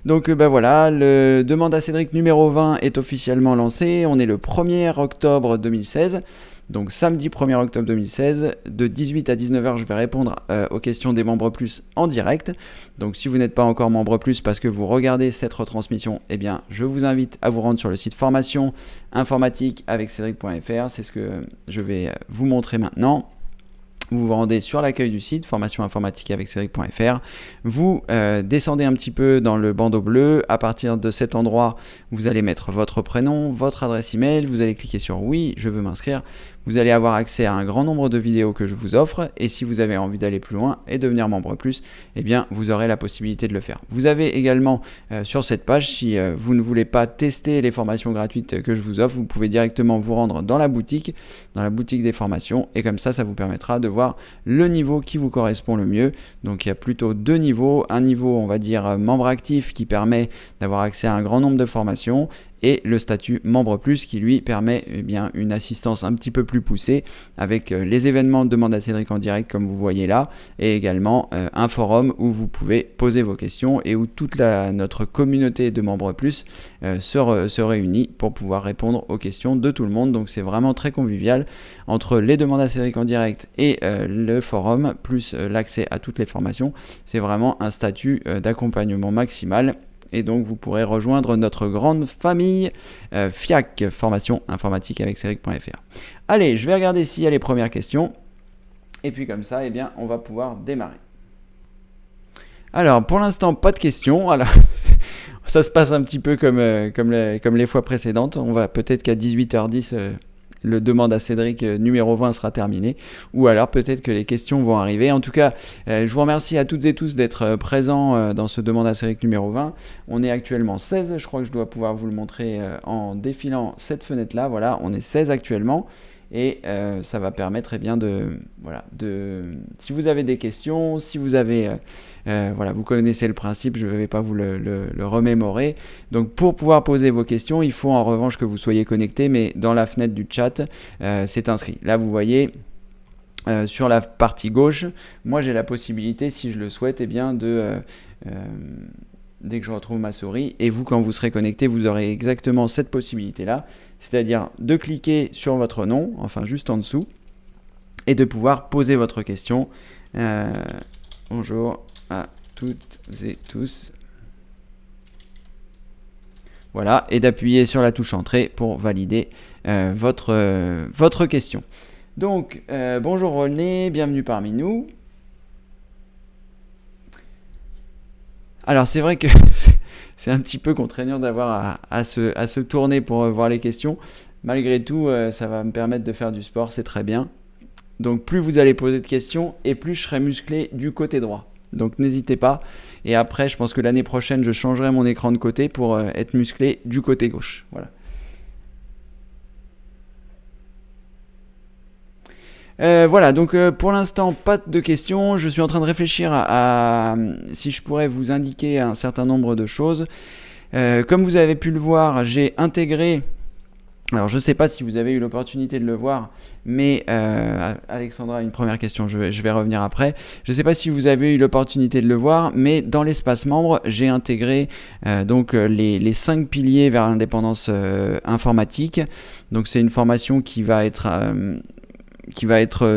Donc voilà, le demande à Cédric numéro 20 est officiellement lancé. On est le 1er octobre 2016. Donc samedi 1er octobre 2016, de 18 à 19h, je vais répondre aux questions des membres plus en direct. Donc si vous n'êtes pas encore membre plus parce que vous regardez cette retransmission, eh bien je vous invite à vous rendre sur le site formation informatique avec Cédric.fr. C'est ce que je vais vous montrer maintenant. Vous vous rendez sur l'accueil du site, formation informatique avec Cédric.fr. Vous descendez un petit peu dans le bandeau bleu. À partir de cet endroit, vous allez mettre votre prénom, votre adresse email. Vous allez cliquer sur oui, je veux m'inscrire. Vous allez avoir accès à un grand nombre de vidéos que je vous offre. Et si vous avez envie d'aller plus loin et devenir membre plus, eh bien, vous aurez la possibilité de le faire. Vous avez également sur cette page, si vous ne voulez pas tester les formations gratuites que je vous offre, vous pouvez directement vous rendre dans la boutique des formations. Et comme ça vous permettra de voir le niveau qui vous correspond le mieux. Donc il y a plutôt deux niveaux. Un niveau, on va dire, membre actif qui permet d'avoir accès à un grand nombre de formations. Et le statut membre plus qui lui permet bien une assistance un petit peu plus poussée avec les événements de Demande à Cédric en direct comme vous voyez là, et également un forum où vous pouvez poser vos questions et où toute notre communauté de membres plus se réunit pour pouvoir répondre aux questions de tout le monde. Donc c'est vraiment très convivial entre les demandes à Cédric en direct et le forum plus l'accès à toutes les formations. C'est vraiment un statut d'accompagnement maximal. Et donc vous pourrez rejoindre notre grande famille FIAC, formation informatique avec Cédric.fr. Allez, je vais regarder s'il y a les premières questions. Et puis comme ça, eh bien, on va pouvoir démarrer. Alors, pour l'instant, pas de questions. Alors, ça se passe un petit peu comme les fois précédentes. On va peut-être qu'à 18h10... le demande à Cédric numéro 20 sera terminé, ou alors peut-être que les questions vont arriver. En tout cas, je vous remercie à toutes et tous d'être présents dans ce demande à Cédric numéro 20. On est actuellement 16, je crois que je dois pouvoir vous le montrer en défilant cette fenêtre-là. Voilà, on est 16 actuellement. Et ça va permettre bien si vous avez des questions, si vous avez vous connaissez le principe, je ne vais pas vous le remémorer. Donc pour pouvoir poser vos questions, il faut en revanche que vous soyez connecté, mais dans la fenêtre du chat, c'est inscrit. Là vous voyez sur la partie gauche, moi j'ai la possibilité, si je le souhaite, dès que je retrouve ma souris, et vous, quand vous serez connecté, vous aurez exactement cette possibilité-là, c'est-à-dire de cliquer sur votre nom, enfin juste en dessous, et de pouvoir poser votre question. Bonjour à toutes et tous. Voilà, et d'appuyer sur la touche entrée pour valider votre question. Donc, bonjour René, bienvenue parmi nous. Alors c'est vrai que c'est un petit peu contraignant d'avoir à se tourner pour voir les questions. Malgré tout, ça va me permettre de faire du sport, c'est très bien. Donc plus vous allez poser de questions et plus je serai musclé du côté droit. Donc n'hésitez pas. Et après, je pense que l'année prochaine, je changerai mon écran de côté pour être musclé du côté gauche. Voilà. Voilà, donc pour l'instant, pas de questions. Je suis en train de réfléchir à si je pourrais vous indiquer un certain nombre de choses. Comme vous avez pu le voir, j'ai intégré... Alors, je ne sais pas si vous avez eu l'opportunité de le voir, mais Alexandra, une première question, je vais revenir après. Je ne sais pas si vous avez eu l'opportunité de le voir, mais dans l'espace membre, j'ai intégré les 5 piliers vers l'indépendance informatique. Donc, c'est une formation qui va être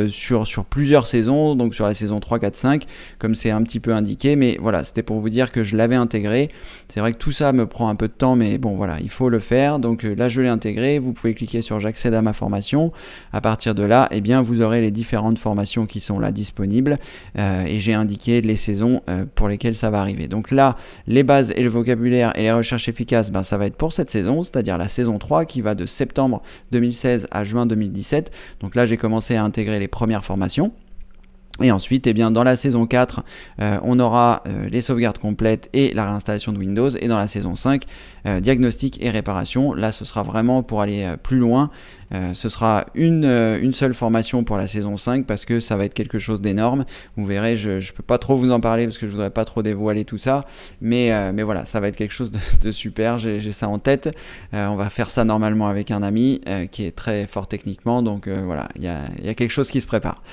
sur plusieurs saisons, donc sur la saison 3, 4, 5, comme c'est un petit peu indiqué, mais voilà, c'était pour vous dire que je l'avais intégré. C'est vrai que tout ça me prend un peu de temps, mais bon voilà, il faut le faire. Donc là, je l'ai intégré, vous pouvez cliquer sur j'accède à ma formation. À partir de là, eh bien, vous aurez les différentes formations qui sont là disponibles, et j'ai indiqué les saisons pour lesquelles ça va arriver. Donc là, les bases et le vocabulaire et les recherches efficaces, ça va être pour cette saison, c'est-à-dire la saison 3 qui va de septembre 2016 à juin 2017. Donc là, j'ai commencé à intégrer les premières formations. Et ensuite, eh bien, dans la saison 4, on aura les sauvegardes complètes et la réinstallation de Windows. Et dans la saison 5, diagnostic et réparation. Là, ce sera vraiment pour aller plus loin. Ce sera une seule formation pour la saison 5 parce que ça va être quelque chose d'énorme. Vous verrez, je ne peux pas trop vous en parler parce que je voudrais pas trop dévoiler tout ça. Mais voilà, ça va être quelque chose de super. J'ai ça en tête. On va faire ça normalement avec un ami qui est très fort techniquement. Donc voilà, il y a quelque chose qui se prépare.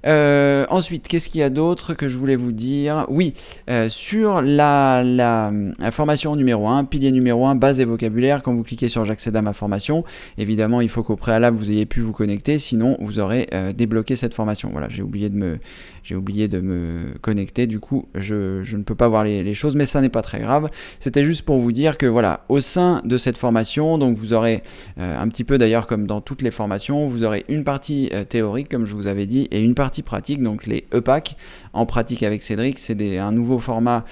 Ensuite, qu'est-ce qu'il y a d'autre que je voulais vous dire? Oui, sur la formation numéro 1, pilier numéro 1, base et vocabulaire, quand vous cliquez sur j'accède à ma formation, évidemment, il faut qu'au préalable, vous ayez pu vous connecter, sinon vous aurez débloqué cette formation. Voilà, j'ai oublié de me connecter, du coup, je ne peux pas voir les choses, mais ça n'est pas très grave. C'était juste pour vous dire que voilà, au sein de cette formation, donc vous aurez un petit peu d'ailleurs comme dans toutes les formations, vous aurez une partie théorique, comme je vous avais dit, et une partie pratique, donc les EPAC, en pratique avec Cédric, c'est un nouveau format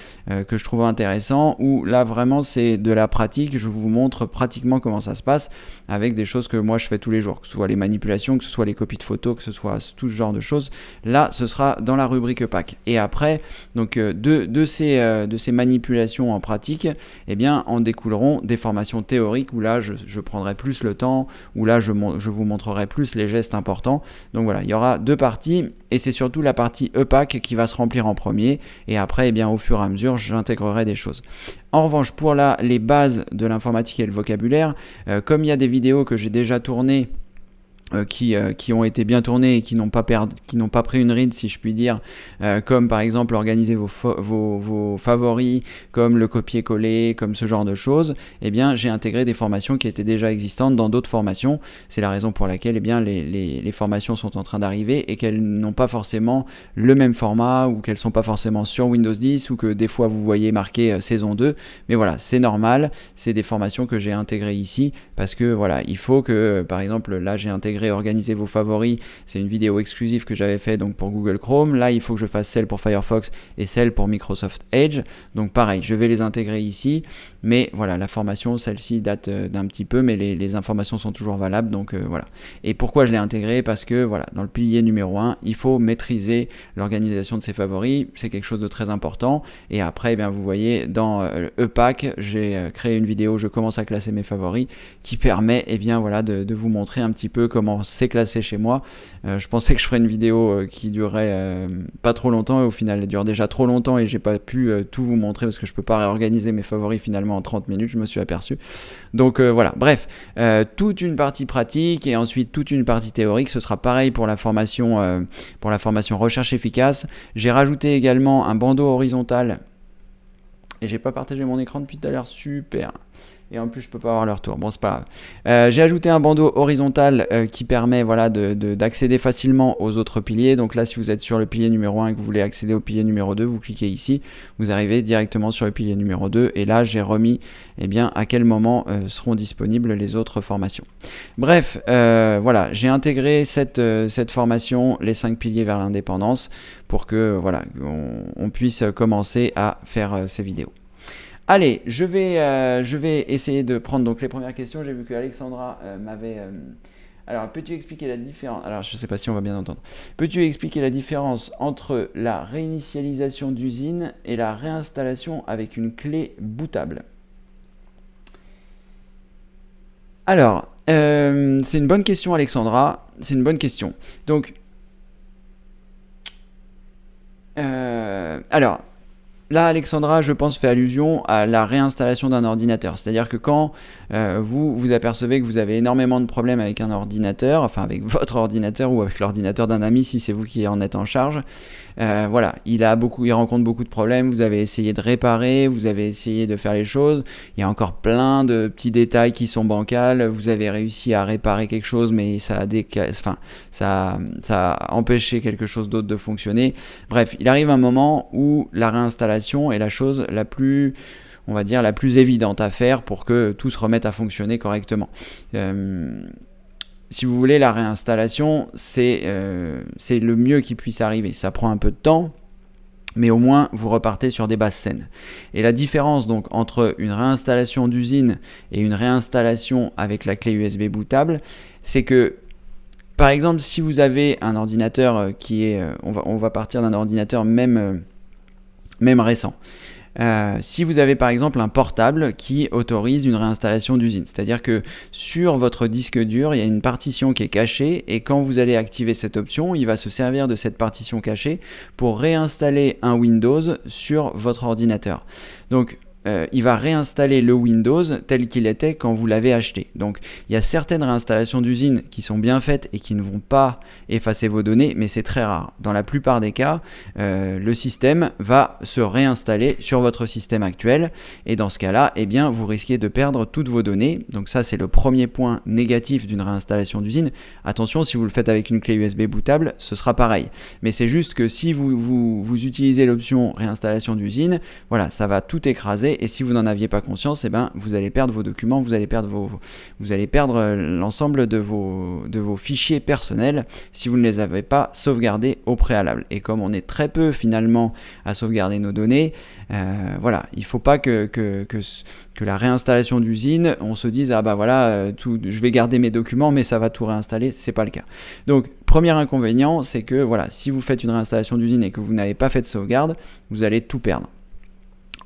que je trouve intéressant, où là vraiment c'est de la pratique, je vous montre pratiquement comment ça se passe, avec des choses que moi je fais tous les jours, que ce soit les manipulations, que ce soit les copies de photos, que ce soit tout ce genre de choses. Là, ce sera dans la rubrique EPAC. Et après, donc de ces manipulations en pratique, eh bien, en découleront des formations théoriques, où là, je prendrai plus le temps, où là, je vous montrerai plus les gestes importants. Donc voilà, il y aura deux parties, et c'est surtout la partie EPAC qui va se remplir en premier, et après, eh bien, au fur et à mesure, j'intégrerai des choses. En revanche, pour les bases de l'informatique et le vocabulaire, comme il y a des vidéos que j'ai déjà tournées, qui ont été bien tournés et qui n'ont pas pris une ride, si je puis dire, comme par exemple organiser vos favoris, comme le copier-coller, comme ce genre de choses, eh bien j'ai intégré des formations qui étaient déjà existantes dans d'autres formations. C'est la raison pour laquelle eh bien, les formations sont en train d'arriver et qu'elles n'ont pas forcément le même format, ou qu'elles ne sont pas forcément sur Windows 10, ou que des fois vous voyez marqué saison 2, mais voilà, c'est normal, c'est des formations que j'ai intégrées ici, parce que voilà, il faut que, par exemple, là j'ai intégré organiser vos favoris, c'est une vidéo exclusive que j'avais fait donc pour Google Chrome. Là, il faut que je fasse celle pour Firefox et celle pour Microsoft Edge. Donc pareil, je vais les intégrer ici. Mais voilà, la formation, celle-ci date d'un petit peu, mais les informations sont toujours valables. Donc voilà. Et pourquoi je l'ai intégré? Parce que voilà, dans le pilier numéro 1, il faut maîtriser l'organisation de ses favoris. C'est quelque chose de très important. Et après, eh bien, vous voyez, dans EPAC, j'ai créé une vidéo, je commence à classer mes favoris, qui permet eh bien, voilà, de vous montrer un petit peu comment c'est classé chez moi. Je pensais que je ferais une vidéo qui durerait pas trop longtemps, et au final elle dure déjà trop longtemps, et j'ai pas pu tout vous montrer parce que je peux pas réorganiser mes favoris finalement en 30 minutes, je me suis aperçu. Donc voilà, bref, toute une partie pratique et ensuite toute une partie théorique. Ce sera pareil pour la formation recherche efficace. J'ai rajouté également un bandeau horizontal, et j'ai pas partagé mon écran depuis tout à l'heure, super. Et en plus je peux pas avoir le retour, bon c'est pas grave. J'ai ajouté un bandeau horizontal qui permet voilà, d'accéder facilement aux autres piliers. Donc là, si vous êtes sur le pilier numéro 1 et que vous voulez accéder au pilier numéro 2, vous cliquez ici, vous arrivez directement sur le pilier numéro 2, et là j'ai remis eh bien, à quel moment seront disponibles les autres formations. Bref, voilà, j'ai intégré cette formation, les 5 piliers vers l'indépendance, pour que voilà, on puisse commencer à faire ces vidéos. Allez, je vais essayer de prendre donc les premières questions. J'ai vu que Alexandra m'avait... Alors, peux-tu expliquer la différence... Alors, je ne sais pas si on va bien entendre. Peux-tu expliquer la différence entre la réinitialisation d'usine et la réinstallation avec une clé bootable? Alors, c'est une bonne question, Alexandra. C'est une bonne question. Donc, alors... Là, Alexandra, je pense, fait allusion à la réinstallation d'un ordinateur. C'est-à-dire que quand vous apercevez que vous avez énormément de problèmes avec un ordinateur, enfin avec votre ordinateur ou avec l'ordinateur d'un ami, si c'est vous qui en êtes en charge, voilà, il rencontre beaucoup de problèmes, vous avez essayé de réparer, vous avez essayé de faire les choses, il y a encore plein de petits détails qui sont bancals, vous avez réussi à réparer quelque chose, mais ça a empêché quelque chose d'autre de fonctionner. Bref, il arrive un moment où la réinstallation est la chose la plus, on va dire, la plus évidente à faire pour que tout se remette à fonctionner correctement. Si vous voulez, la réinstallation, c'est le mieux qui puisse arriver. Ça prend un peu de temps, mais au moins vous repartez sur des bases saines. Et la différence donc entre une réinstallation d'usine et une réinstallation avec la clé USB bootable, c'est que par exemple, si vous avez un ordinateur qui est, on va partir d'un ordinateur même récent. Si vous avez par exemple un portable qui autorise une réinstallation d'usine, c'est-à-dire que sur votre disque dur, il y a une partition qui est cachée, et quand vous allez activer cette option, il va se servir de cette partition cachée pour réinstaller un Windows sur votre ordinateur. Donc il va réinstaller le Windows tel qu'il était quand vous l'avez acheté. Donc il y a certaines réinstallations d'usine qui sont bien faites et qui ne vont pas effacer vos données, mais c'est très rare. Dans la plupart des cas, le système va se réinstaller sur votre système actuel et dans ce cas-là, eh bien, vous risquez de perdre toutes vos données. Donc ça, c'est le premier point négatif d'une réinstallation d'usine. Attention, si vous le faites avec une clé USB bootable, ce sera pareil. Mais c'est juste que si vous utilisez l'option réinstallation d'usine, voilà, ça va tout écraser. Et si vous n'en aviez pas conscience, eh ben, vous allez perdre vos documents, vous allez perdre l'ensemble de vos fichiers personnels si vous ne les avez pas sauvegardés au préalable. Et comme on est très peu finalement à sauvegarder nos données, voilà, il ne faut pas que la réinstallation d'usine, on se dise ah bah voilà, je vais garder mes documents, mais ça va tout réinstaller. C'est pas le cas. Donc premier inconvénient, c'est que voilà, si vous faites une réinstallation d'usine et que vous n'avez pas fait de sauvegarde, vous allez tout perdre.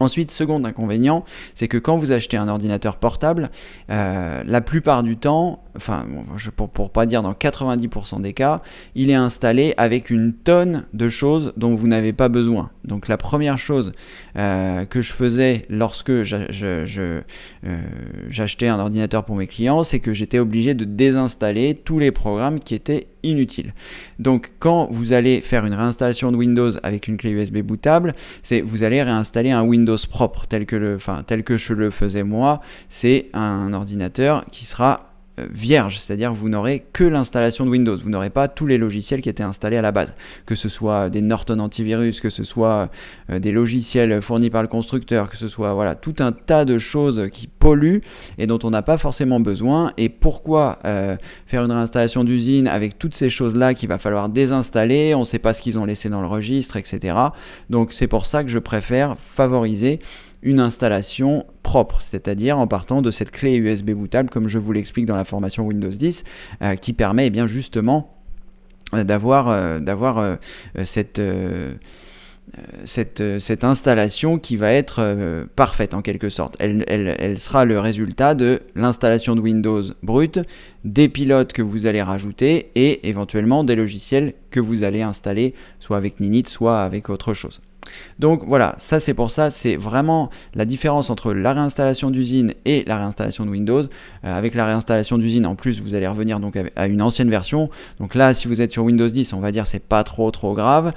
Ensuite, second inconvénient, c'est que quand vous achetez un ordinateur portable, la plupart du temps, enfin, pour pas dire dans 90% des cas, il est installé avec une tonne de choses dont vous n'avez pas besoin. Donc la première chose que je faisais lorsque j'achetais un ordinateur pour mes clients, c'est que j'étais obligé de désinstaller tous les programmes qui étaient inutiles. Donc quand vous allez faire une réinstallation de Windows avec une clé USB bootable, vous allez réinstaller un Windows propre tel que je le faisais moi. C'est un ordinateur qui sera vierge, c'est-à-dire vous n'aurez que l'installation de Windows, vous n'aurez pas tous les logiciels qui étaient installés à la base, que ce soit des Norton antivirus, que ce soit des logiciels fournis par le constructeur, que ce soit voilà, tout un tas de choses qui polluent et dont on n'a pas forcément besoin. Et pourquoi faire une réinstallation d'usine avec toutes ces choses-là qu'il va falloir désinstaller, on ne sait pas ce qu'ils ont laissé dans le registre, etc. Donc c'est pour ça que je préfère favoriser une installation propre, c'est-à-dire en partant de cette clé USB bootable comme je vous l'explique dans la formation Windows 10 qui permet bien justement d'avoir cette installation qui va être parfaite en quelque sorte. Elle sera le résultat de l'installation de Windows brut, des pilotes que vous allez rajouter et éventuellement des logiciels que vous allez installer soit avec Ninit, soit avec autre chose. Donc voilà, ça c'est pour ça, c'est vraiment la différence entre la réinstallation d'usine et la réinstallation de Windows. Avec la réinstallation d'usine, en plus vous allez revenir donc à une ancienne version. Donc là, si vous êtes sur Windows 10, on va dire c'est pas trop grave.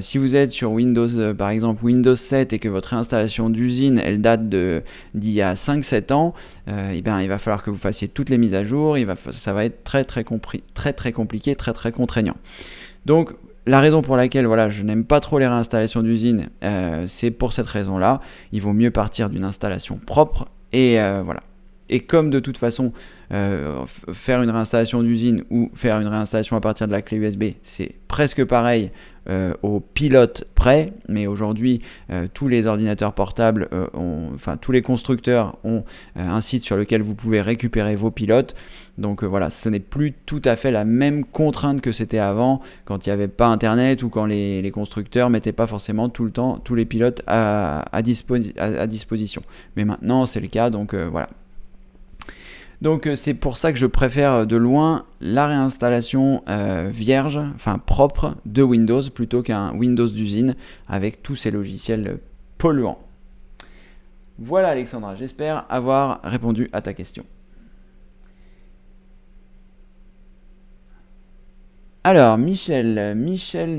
Si vous êtes sur Windows, par exemple Windows 7 et que votre réinstallation d'usine elle date d'il y a 5-7 ans, il va falloir que vous fassiez toutes les mises à jour. Ça va être très compliqué, très contraignant. Donc la raison pour laquelle voilà, je n'aime pas trop les réinstallations d'usine, c'est pour cette raison-là. Il vaut mieux partir d'une installation propre et voilà. Et comme de toute façon, faire une réinstallation d'usine ou faire une réinstallation à partir de la clé USB, c'est presque pareil au pilote prêt, mais aujourd'hui tous les ordinateurs portables, tous les constructeurs ont un site sur lequel vous pouvez récupérer vos pilotes. Donc voilà, ce n'est plus tout à fait la même contrainte que c'était avant, quand il n'y avait pas internet ou quand les constructeurs mettaient pas forcément tout le temps tous les pilotes à disposition. Mais maintenant c'est le cas, donc voilà. Donc c'est pour ça que je préfère de loin la réinstallation vierge, enfin propre de Windows plutôt qu'un Windows d'usine avec tous ces logiciels polluants. Voilà Alexandra, j'espère avoir répondu à ta question. Alors Michel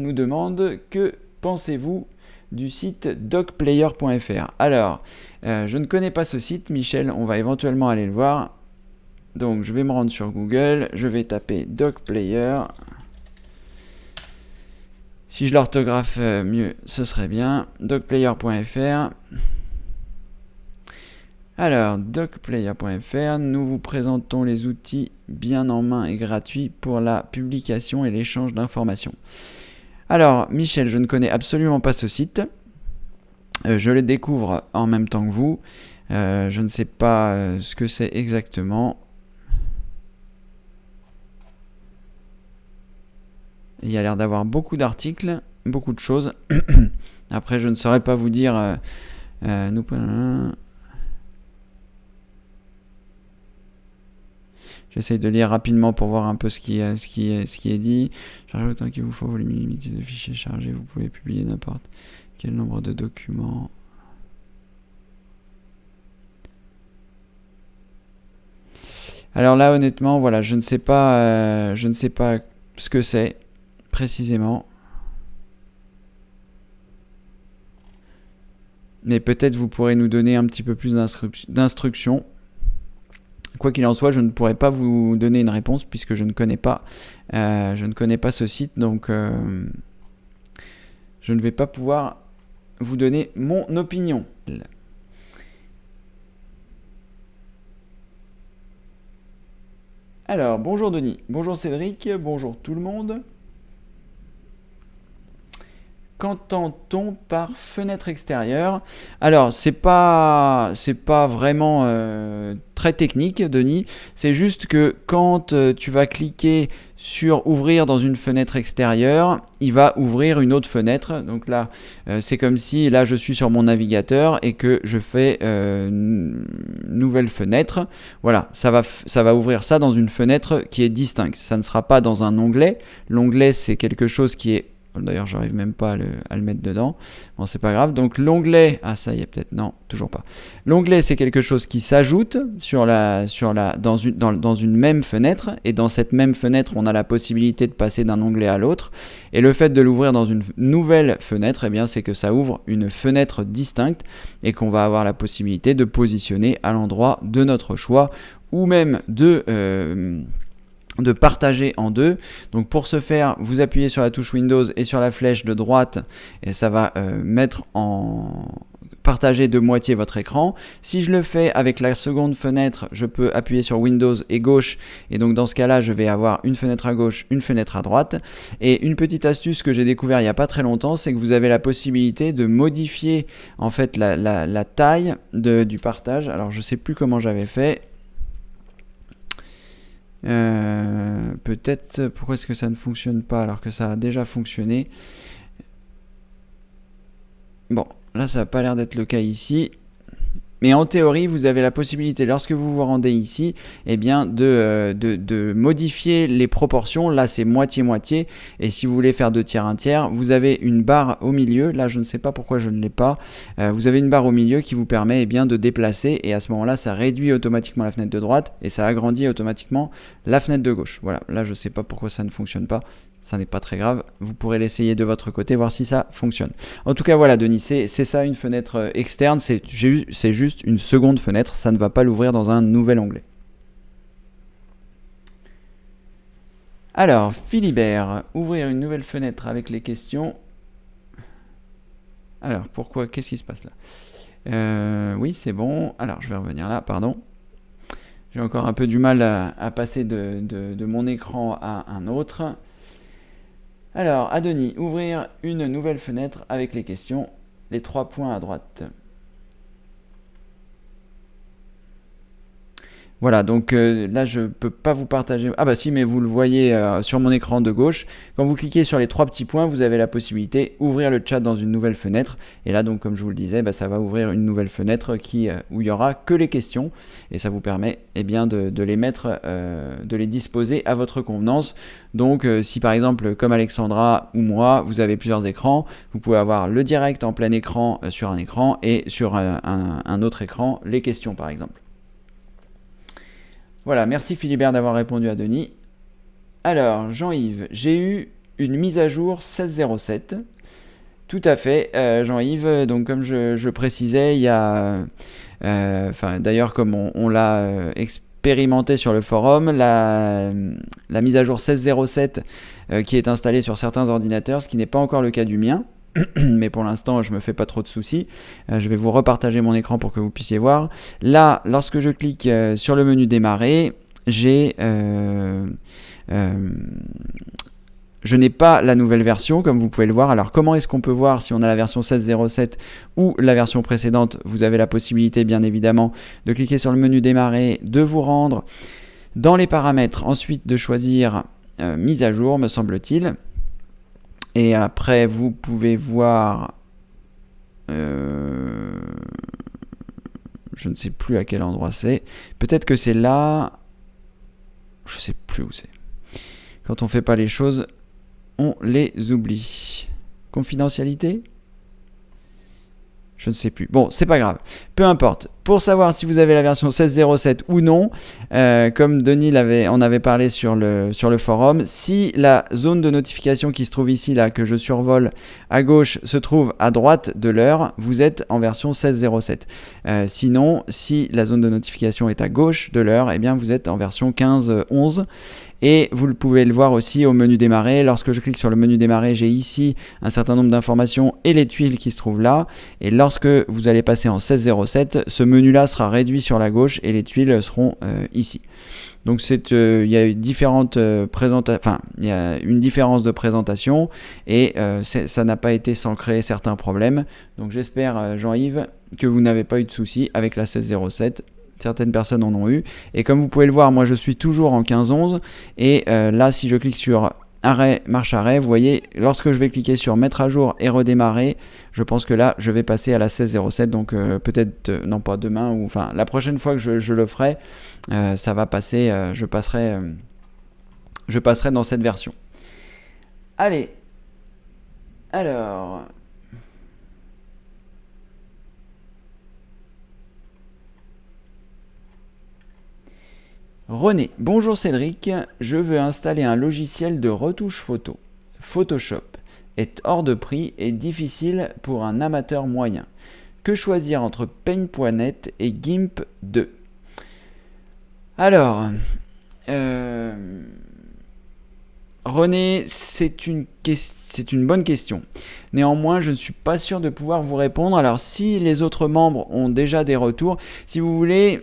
nous demande que pensez-vous du site docplayer.fr. Alors je ne connais pas ce site Michel, on va éventuellement aller le voir. Donc je vais me rendre sur Google, je vais taper DocPlayer. Si je l'orthographe mieux, ce serait bien. DocPlayer.fr. Alors, DocPlayer.fr, nous vous présentons les outils bien en main et gratuits pour la publication et l'échange d'informations. Alors, Michel, je ne connais absolument pas ce site. Je le découvre en même temps que vous. Je ne sais pas ce que c'est exactement. Il y a l'air d'avoir beaucoup d'articles, beaucoup de choses. Après, je ne saurais pas vous dire... J'essaye de lire rapidement pour voir un peu ce qui est dit. Chargez autant qu'il vous faut, volume limité de fichiers chargés. Vous pouvez publier n'importe quel nombre de documents. Alors là, honnêtement, voilà, je ne sais pas ce que c'est précisément. Mais peut-être vous pourrez nous donner un petit peu plus d'instructions. Quoi qu'il en soit, je ne pourrai pas vous donner une réponse puisque je ne connais pas ce site, donc je ne vais pas pouvoir vous donner mon opinion. Alors, bonjour Denis, bonjour Cédric, bonjour tout le monde. Qu'entend-on par fenêtre extérieure? Alors, c'est pas vraiment très technique, Denis. C'est juste que quand tu vas cliquer sur ouvrir dans une fenêtre extérieure, il va ouvrir une autre fenêtre. Donc là, c'est comme si là je suis sur mon navigateur et que je fais une nouvelle fenêtre. Voilà, ça va ouvrir ça dans une fenêtre qui est distincte. Ça ne sera pas dans un onglet. L'onglet, c'est quelque chose qui est... D'ailleurs, j'arrive même pas à le mettre dedans. Bon, c'est pas grave. Donc l'onglet, ah ça y est peut-être, non, toujours pas. L'onglet, c'est quelque chose qui s'ajoute dans une même fenêtre. Et dans cette même fenêtre, on a la possibilité de passer d'un onglet à l'autre. Et le fait de l'ouvrir dans une nouvelle fenêtre, eh bien, c'est que ça ouvre une fenêtre distincte et qu'on va avoir la possibilité de positionner à l'endroit de notre choix ou même de partager en deux. Donc pour ce faire, vous appuyez sur la touche Windows et sur la flèche de droite et ça va mettre en partager de moitié votre écran. Si je le fais avec la seconde fenêtre, je peux appuyer sur Windows et gauche et donc dans ce cas-là, je vais avoir une fenêtre à gauche, une fenêtre à droite. Et une petite astuce que j'ai découvert il n'y a pas très longtemps, c'est que vous avez la possibilité de modifier en fait la taille du partage. Alors je sais plus comment j'avais fait. Peut-être pourquoi est-ce que ça ne fonctionne pas alors que ça a déjà fonctionné. Bon, là ça n'a pas l'air d'être le cas ici. Mais en théorie, vous avez la possibilité, lorsque vous vous rendez ici, eh bien, de modifier les proportions. Là, c'est moitié-moitié. Et si vous voulez faire 2 tiers, 1 tiers, vous avez une barre au milieu. Là, je ne sais pas pourquoi je ne l'ai pas. Vous avez une barre au milieu qui vous permet bien de déplacer. Et à ce moment-là, ça réduit automatiquement la fenêtre de droite et ça agrandit automatiquement la fenêtre de gauche. Voilà, là, je ne sais pas pourquoi ça ne fonctionne pas. Ça n'est pas très grave, vous pourrez l'essayer de votre côté, voir si ça fonctionne. En tout cas, voilà, Denis, c'est ça une fenêtre externe, c'est juste une seconde fenêtre, ça ne va pas l'ouvrir dans un nouvel onglet. Alors, Philibert, ouvrir une nouvelle fenêtre avec les questions. Alors, pourquoi? Qu'est-ce qui se passe là? Oui, c'est bon. Alors, je vais revenir là, pardon. J'ai encore un peu du mal à passer de mon écran à un autre. Alors, à Denis, ouvrir une nouvelle fenêtre avec les questions, les 3 points à droite. Voilà, donc là je peux pas vous partager. Ah bah si, mais vous le voyez sur mon écran de gauche. Quand vous cliquez sur les 3 petits points, vous avez la possibilité d'ouvrir le chat dans une nouvelle fenêtre. Et là, donc comme je vous le disais, bah, ça va ouvrir une nouvelle fenêtre où il y aura que les questions. Et ça vous permet bien, de les mettre, de les disposer à votre convenance. Donc si par exemple, comme Alexandra ou moi, vous avez plusieurs écrans, vous pouvez avoir le direct en plein écran sur un écran et sur un autre écran, les questions par exemple. Voilà, merci Philibert d'avoir répondu à Denis. Alors, Jean-Yves, j'ai eu une mise à jour 16.07. Tout à fait, Jean-Yves. Donc, comme je précisais, il y a... d'ailleurs, comme on l'a expérimenté sur le forum, la mise à jour 16.07 qui est installée sur certains ordinateurs, ce qui n'est pas encore le cas du mien. Mais pour l'instant, je me fais pas trop de soucis. Je vais vous repartager mon écran pour que vous puissiez voir. Là, lorsque je clique sur le menu démarrer, je n'ai pas la nouvelle version, comme vous pouvez le voir. Alors, comment est-ce qu'on peut voir si on a la version 16.07 ou la version précédente? Vous avez la possibilité, bien évidemment, de cliquer sur le menu démarrer, de vous rendre dans les paramètres, ensuite de choisir mise à jour, me semble-t-il. Et après, vous pouvez voir, je ne sais plus à quel endroit c'est. Peut-être que c'est là. Je ne sais plus où c'est. Quand on ne fait pas les choses, on les oublie. Confidentialité ? Je ne sais plus. Bon, c'est pas grave. peu importe. Pour savoir si vous avez la version 16.07 ou non, comme Denis en avait parlé sur le forum, si la zone de notification qui se trouve ici, là, que je survole à gauche, se trouve à droite de l'heure, vous êtes en version 16.07. Sinon, si la zone de notification est à gauche de l'heure, eh bien vous êtes en version 15.11. Et vous pouvez le voir aussi au menu démarrer. Lorsque je clique sur le menu démarrer, j'ai ici un certain nombre d'informations et les tuiles qui se trouvent là. Et lorsque vous allez passer en 16.07, ce menu-là sera réduit sur la gauche et les tuiles seront ici. Donc il y a une différente il y a une différence de présentation et ça n'a pas été sans créer certains problèmes. Donc j'espère, Jean-Yves, que vous n'avez pas eu de soucis avec la 16.07. Certaines personnes en ont eu. Et comme vous pouvez le voir, moi je suis toujours en 15.11. Et là, si je clique sur arrêt, marche arrêt, vous voyez, lorsque je vais cliquer sur mettre à jour et redémarrer, je pense que là, je vais passer à la 16.07. Donc peut-être, non pas demain, ou enfin la prochaine fois que je le ferai, ça va passer, je passerai dans cette version. Allez, alors... René, bonjour Cédric, je veux installer un logiciel de retouche photo. Photoshop est hors de prix et difficile pour un amateur moyen. Que choisir entre Paint.net et GIMP 2? Alors, René, c'est une bonne question. Néanmoins, je ne suis pas sûr de pouvoir vous répondre. Alors, si les autres membres ont déjà des retours, si vous voulez...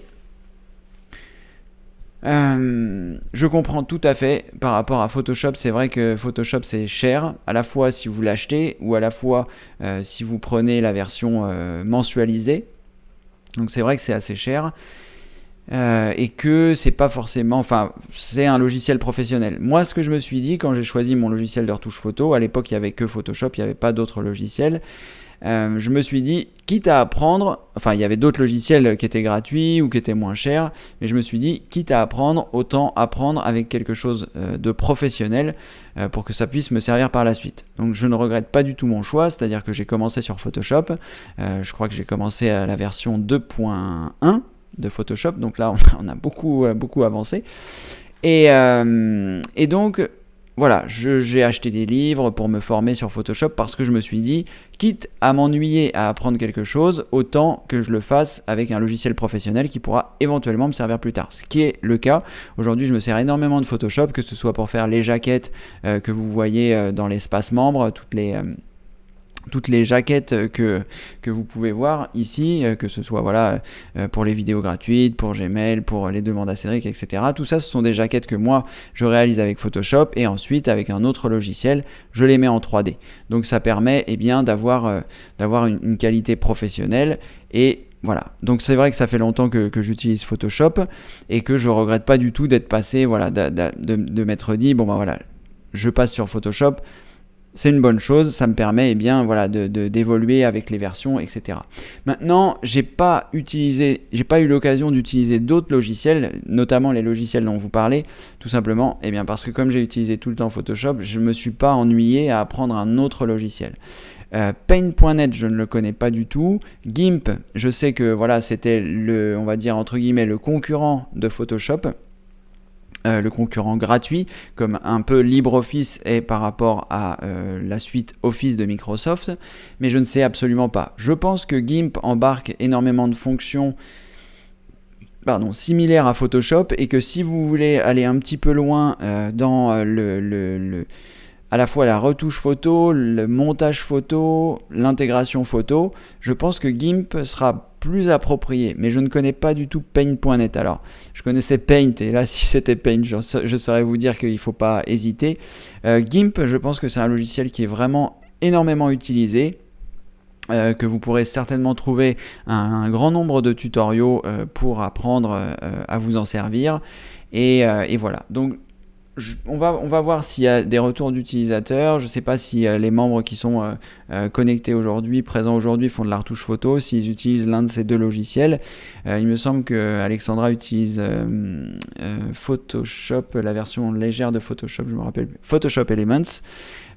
je comprends tout à fait par rapport à Photoshop. C'est vrai que Photoshop c'est cher, à la fois si vous l'achetez ou à la fois si vous prenez la version mensualisée. Donc c'est vrai que c'est assez cher et que c'est pas forcément, enfin c'est un logiciel professionnel. Moi, ce que je me suis dit quand j'ai choisi mon logiciel de retouche photo, à l'époque il n'y avait que Photoshop, il n'y avait pas d'autres logiciels. Je me suis dit, quitte à apprendre, enfin il y avait d'autres logiciels qui étaient gratuits ou qui étaient moins chers, mais je me suis dit, quitte à apprendre, autant apprendre avec quelque chose de professionnel pour que ça puisse me servir par la suite. Donc je ne regrette pas du tout mon choix, c'est-à-dire que j'ai commencé sur Photoshop, je crois que j'ai commencé à la version 2.1 de Photoshop, donc là on a beaucoup avancé. Et donc... Voilà, j'ai acheté des livres pour me former sur Photoshop parce que je me suis dit, quitte à m'ennuyer à apprendre quelque chose, autant que je le fasse avec un logiciel professionnel qui pourra éventuellement me servir plus tard. Ce qui est le cas. Aujourd'hui, je me sers énormément de Photoshop, que ce soit pour faire les jaquettes que vous voyez dans l'espace membre, toutes les jaquettes que vous pouvez voir ici, que ce soit voilà, pour les vidéos gratuites, pour Gmail, pour les demandes à Cédric, etc. Tout ça, ce sont des jaquettes que moi, je réalise avec Photoshop et ensuite, avec un autre logiciel, je les mets en 3D. Donc ça permet d'avoir une qualité professionnelle et voilà, donc c'est vrai que ça fait longtemps que j'utilise Photoshop et que je regrette pas du tout d'être passé, voilà, de m'être dit, bon ben voilà, je passe sur Photoshop. C'est une bonne chose, ça me permet voilà, d'évoluer avec les versions, etc. Maintenant, j'ai pas eu l'occasion d'utiliser d'autres logiciels, notamment les logiciels dont vous parlez, tout simplement parce que comme j'ai utilisé tout le temps Photoshop, je me suis pas ennuyé à apprendre un autre logiciel. Paint.net, je ne le connais pas du tout. GIMP, je sais que voilà, c'était on va dire entre guillemets le concurrent de Photoshop. Le concurrent gratuit, comme un peu LibreOffice est par rapport à la suite Office de Microsoft, mais je ne sais absolument pas. Je pense que GIMP embarque énormément de fonctions similaires à Photoshop et que si vous voulez aller un petit peu loin dans à la fois la retouche photo, le montage photo, l'intégration photo, je pense que GIMP sera plus approprié, mais je ne connais pas du tout Paint.net. Alors, je connaissais Paint, et là, si c'était Paint, je saurais vous dire qu'il ne faut pas hésiter. GIMP, je pense que c'est un logiciel qui est vraiment énormément utilisé, que vous pourrez certainement trouver un grand nombre de tutoriaux pour apprendre à vous en servir, et voilà. Donc, on va voir s'il y a des retours d'utilisateurs. Je ne sais pas si les membres qui sont connectés aujourd'hui, présents aujourd'hui, font de la retouche photo, s'ils utilisent l'un de ces deux logiciels. Il me semble que Alexandra utilise Photoshop, la version légère de Photoshop, je me rappelle, Photoshop Elements.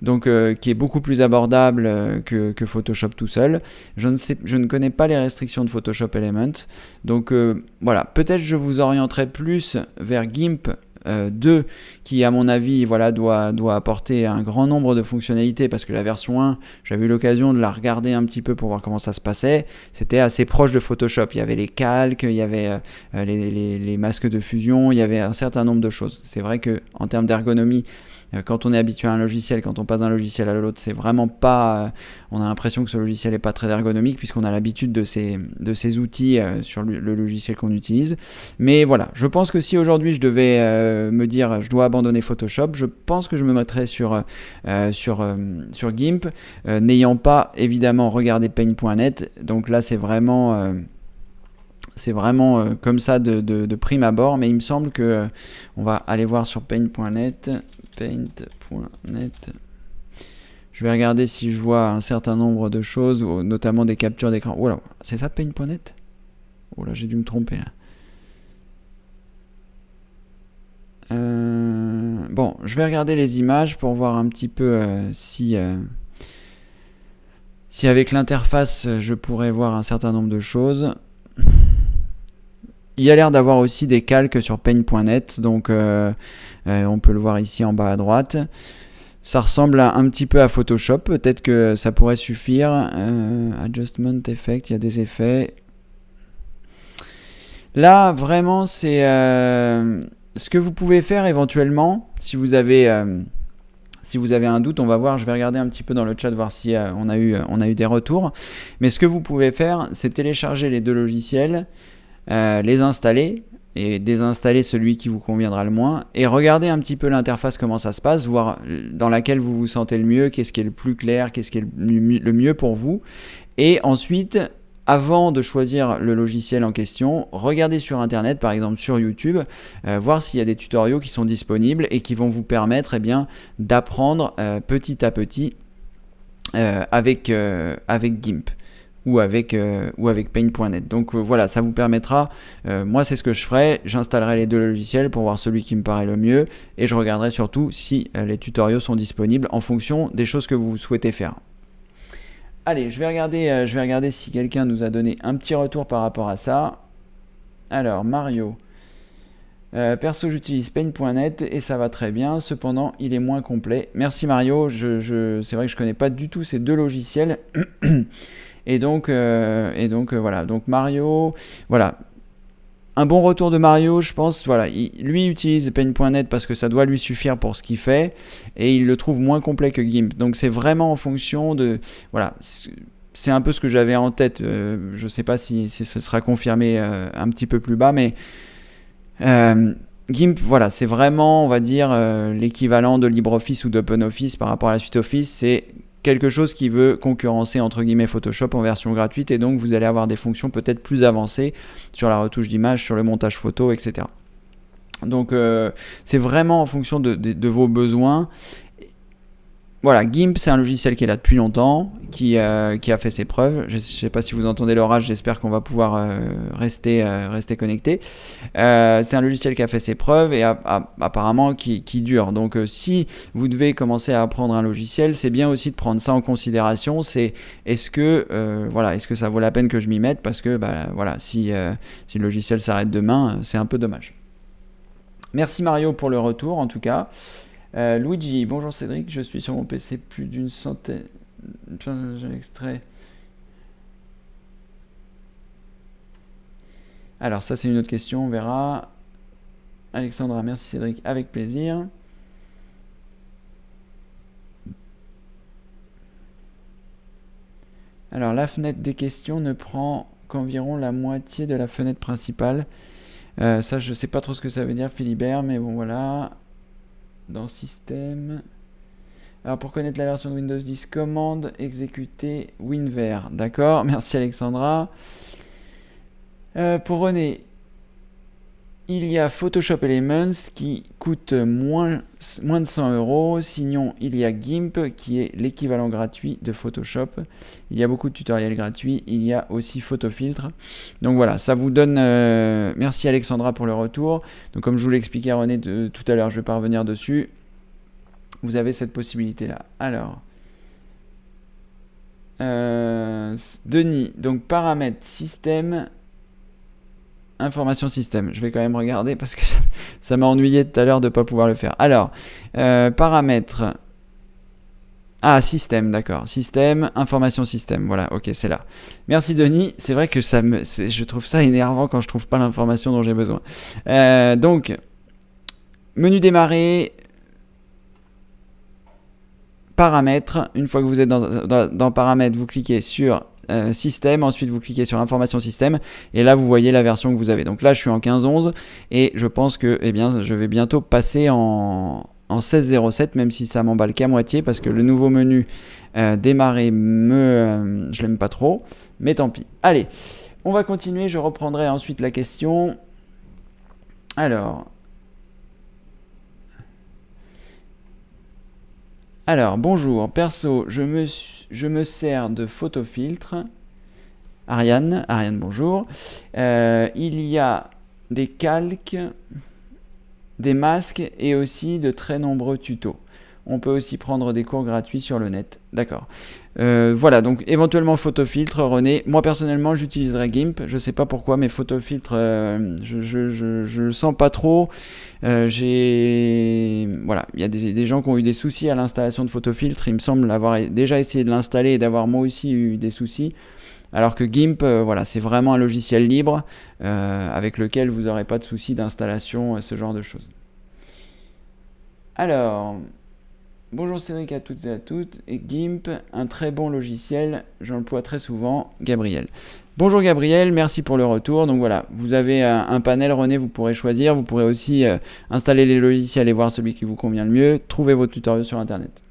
Donc qui est beaucoup plus abordable que Photoshop tout seul. Je ne connais pas les restrictions de Photoshop Elements. Donc voilà, peut-être je vous orienterai plus vers GIMP 2 qui à mon avis doit apporter un grand nombre de fonctionnalités, parce que la version 1, j'avais eu l'occasion de la regarder un petit peu pour voir comment ça se passait. C'était assez proche de Photoshop, il y avait les calques, il y avait les masques de fusion, il y avait un certain nombre de choses. C'est vrai que en termes d'ergonomie, quand on est habitué à un logiciel, quand on passe d'un logiciel à l'autre, c'est vraiment pas... on a l'impression que ce logiciel n'est pas très ergonomique, puisqu'on a l'habitude de ces outils sur le logiciel qu'on utilise. Mais voilà, je pense que si aujourd'hui je devais me dire je dois abandonner Photoshop, je pense que je me mettrais sur GIMP, n'ayant pas évidemment regardé Paint.net. Donc là c'est vraiment comme ça de prime abord, mais il me semble que on va aller voir sur Paint.net. Je vais regarder si je vois un certain nombre de choses, notamment des captures d'écran. Oh là, c'est ça Paint.net? Oh là, j'ai dû me tromper là. Bon, je vais regarder les images pour voir un petit peu si avec l'interface je pourrais voir un certain nombre de choses. Il y a l'air d'avoir aussi des calques sur Paint.net, donc on peut le voir ici en bas à droite. Ça ressemble un petit peu à Photoshop, peut-être que ça pourrait suffire. Adjustment Effect, il y a des effets. Là, vraiment, c'est ce que vous pouvez faire éventuellement, si vous avez un doute, on va voir, je vais regarder un petit peu dans le chat, voir si on a eu des retours. Mais ce que vous pouvez faire, c'est télécharger les deux logiciels, les installer et désinstaller celui qui vous conviendra le moins, et regarder un petit peu l'interface, comment ça se passe, voir dans laquelle vous vous sentez le mieux, qu'est-ce qui est le plus clair, qu'est-ce qui est le mieux pour vous. Et ensuite, avant de choisir le logiciel en question, regardez sur internet, par exemple sur YouTube, voir s'il y a des tutoriaux qui sont disponibles et qui vont vous permettre d'apprendre petit à petit avec GIMP ou avec Paint.net. Donc voilà, ça vous permettra, moi c'est ce que je ferai, j'installerai les deux logiciels pour voir celui qui me paraît le mieux, et je regarderai surtout si les tutoriaux sont disponibles en fonction des choses que vous souhaitez faire. Allez, je vais regarder si quelqu'un nous a donné un petit retour par rapport à ça. Alors, Mario. Perso, j'utilise Paint.net et ça va très bien, cependant, il est moins complet. Merci Mario, c'est vrai que je connais pas du tout ces deux logiciels. Et donc voilà. Donc Mario, voilà. Un bon retour de Mario, je pense, voilà, lui utilise Paint.net parce que ça doit lui suffire pour ce qu'il fait, et il le trouve moins complet que GIMP. Donc c'est vraiment en fonction de... Voilà, c'est un peu ce que j'avais en tête. Je ne sais pas si ce sera confirmé un petit peu plus bas, mais GIMP, voilà, c'est vraiment, on va dire, l'équivalent de LibreOffice ou d'OpenOffice par rapport à la suite Office. C'est quelque chose qui veut concurrencer entre guillemets Photoshop en version gratuite, et donc vous allez avoir des fonctions peut-être plus avancées sur la retouche d'image, sur le montage photo, etc. Donc c'est vraiment en fonction de vos besoins. Voilà, GIMP, c'est un logiciel qui est là depuis longtemps, qui a fait ses preuves. Je ne sais pas si vous entendez l'orage, j'espère qu'on va pouvoir rester connecté. C'est un logiciel qui a fait ses preuves et apparemment qui dure. Donc si vous devez commencer à apprendre un logiciel, c'est bien aussi de prendre ça en considération. C'est est-ce que ça vaut la peine que je m'y mette, parce que si le logiciel s'arrête demain, c'est un peu dommage. Merci Mario pour le retour en tout cas. Luigi, bonjour Cédric, je suis sur mon PC plus d'une centaine. J'ai extrait. Alors ça c'est une autre question, on verra. Alexandra, merci Cédric, avec plaisir. Alors la fenêtre des questions ne prend qu'environ la moitié de la fenêtre principale. Ça je sais pas trop ce que ça veut dire Philibert, mais bon voilà. Dans Système. Alors pour connaître la version de Windows 10, commande exécuter WinVer. D'accord, merci Alexandra. Pour René, Il y a Photoshop Elements qui coûte moins de 100 euros. Sinon, il y a GIMP qui est l'équivalent gratuit de Photoshop. Il y a beaucoup de tutoriels gratuits. Il y a aussi Photofiltre. Donc voilà, ça vous donne... merci Alexandra pour le retour. Donc comme je vous l'expliquais à René tout à l'heure, je ne vais pas revenir dessus. Vous avez cette possibilité-là. Alors... Denis, donc paramètres système... Information système. Je vais quand même regarder parce que ça m'a ennuyé tout à l'heure de ne pas pouvoir le faire. Alors, paramètres. Ah, système, d'accord. Système, information système. Voilà, ok, c'est là. Merci Denis. C'est vrai que je trouve ça énervant quand je trouve pas l'information dont j'ai besoin. Donc, menu démarrer. Paramètres. Une fois que vous êtes dans paramètres, vous cliquez sur système, ensuite vous cliquez sur information système et là vous voyez la version que vous avez. Donc là je suis en 15.11 et je pense que je vais bientôt passer en 16.07, même si ça m'emballe qu'à moitié parce que le nouveau menu démarrer je l'aime pas trop, mais tant pis. Allez, on va continuer, je reprendrai ensuite la question. Alors, bonjour, perso, je me sers de photofiltre. Ariane, bonjour. Il y a des calques, des masques et aussi de très nombreux tutos. On peut aussi prendre des cours gratuits sur le net. D'accord. Voilà, donc éventuellement Photofiltre, René. Moi personnellement, j'utiliserai GIMP. Je sais pas pourquoi, mais Photofiltre, je le sens pas trop. Voilà, il y a des gens qui ont eu des soucis à l'installation de Photofiltre. Il me semble avoir déjà essayé de l'installer et d'avoir moi aussi eu des soucis. Alors que GIMP, voilà, c'est vraiment un logiciel libre avec lequel vous n'aurez pas de soucis d'installation, ce genre de choses. Alors, bonjour Cédric à toutes et à toutes. Et GIMP, un très bon logiciel, j'emploie très souvent. Gabriel. Bonjour Gabriel, merci pour le retour. Donc voilà, vous avez un panel, René, vous pourrez choisir. Vous pourrez aussi installer les logiciels et voir celui qui vous convient le mieux. Trouvez vos tutoriels sur Internet.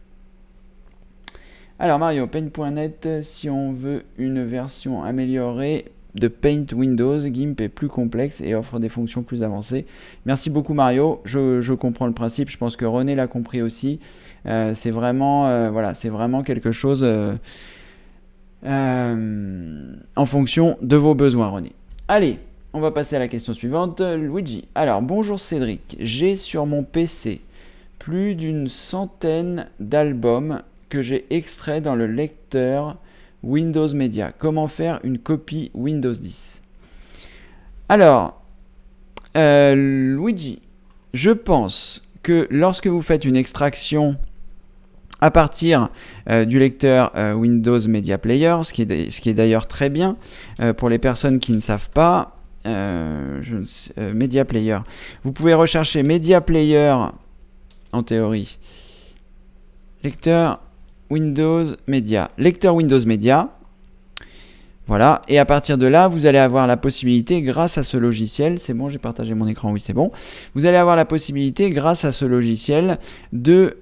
Alors Mario, Paint.net, si on veut une version améliorée de Paint Windows, GIMP est plus complexe et offre des fonctions plus avancées. Merci beaucoup Mario, je comprends le principe, je pense que René l'a compris aussi. C'est vraiment, c'est vraiment quelque chose en fonction de vos besoins, René. Allez, on va passer à la question suivante. Luigi, alors bonjour Cédric, j'ai sur mon PC plus d'une centaine d'albums que j'ai extrait dans le lecteur Windows Media. Comment faire une copie Windows 10 ? Alors, Luigi, je pense que lorsque vous faites une extraction à partir du lecteur Windows Media Player, ce qui est d'ailleurs très bien pour les personnes qui ne savent pas, Media Player, vous pouvez rechercher Media Player en théorie. Lecteur Windows Media. Voilà. Et à partir de là, vous allez avoir la possibilité, grâce à ce logiciel, c'est bon, j'ai partagé mon écran, oui, c'est bon. Vous allez avoir la possibilité, grâce à ce logiciel, de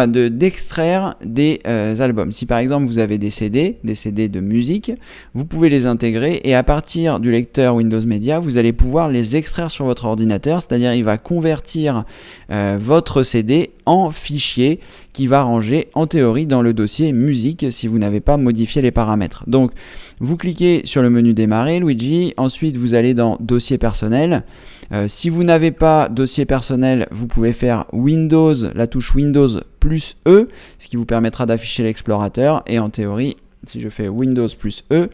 d'extraire des albums. Si par exemple vous avez des CD de musique, vous pouvez les intégrer et à partir du lecteur Windows Media, vous allez pouvoir les extraire sur votre ordinateur, c'est-à-dire il va convertir votre CD en fichier qui va ranger en théorie dans le dossier musique si vous n'avez pas modifié les paramètres. Donc vous cliquez sur le menu démarrer, Luigi, ensuite vous allez dans dossier personnel. Si vous n'avez pas dossier personnel, vous pouvez faire Windows, la touche Windows plus E, ce qui vous permettra d'afficher l'explorateur. Et en théorie, si je fais Windows plus E,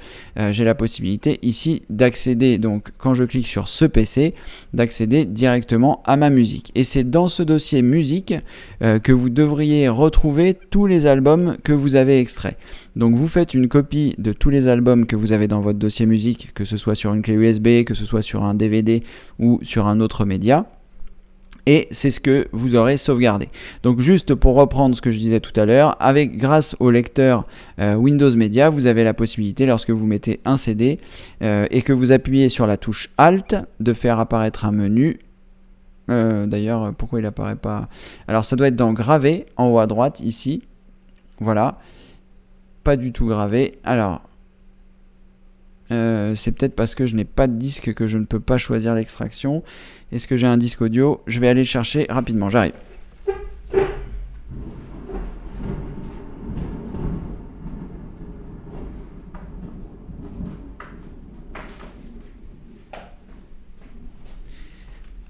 j'ai la possibilité ici d'accéder, donc quand je clique sur ce PC, d'accéder directement à ma musique. Et c'est dans ce dossier musique que vous devriez retrouver tous les albums que vous avez extraits. Donc vous faites une copie de tous les albums que vous avez dans votre dossier musique, que ce soit sur une clé USB, que ce soit sur un DVD ou sur un autre média. Et c'est ce que vous aurez sauvegardé. Donc juste pour reprendre ce que je disais tout à l'heure, grâce au lecteur Windows Media, vous avez la possibilité, lorsque vous mettez un CD et que vous appuyez sur la touche Alt, de faire apparaître un menu. D'ailleurs, pourquoi il apparaît pas ? Alors ça doit être dans gravé, en haut à droite, ici. Voilà. Pas du tout gravé. Alors, c'est peut-être parce que je n'ai pas de disque que je ne peux pas choisir l'extraction. Est-ce que j'ai un disque audio? Je vais aller le chercher rapidement, j'arrive.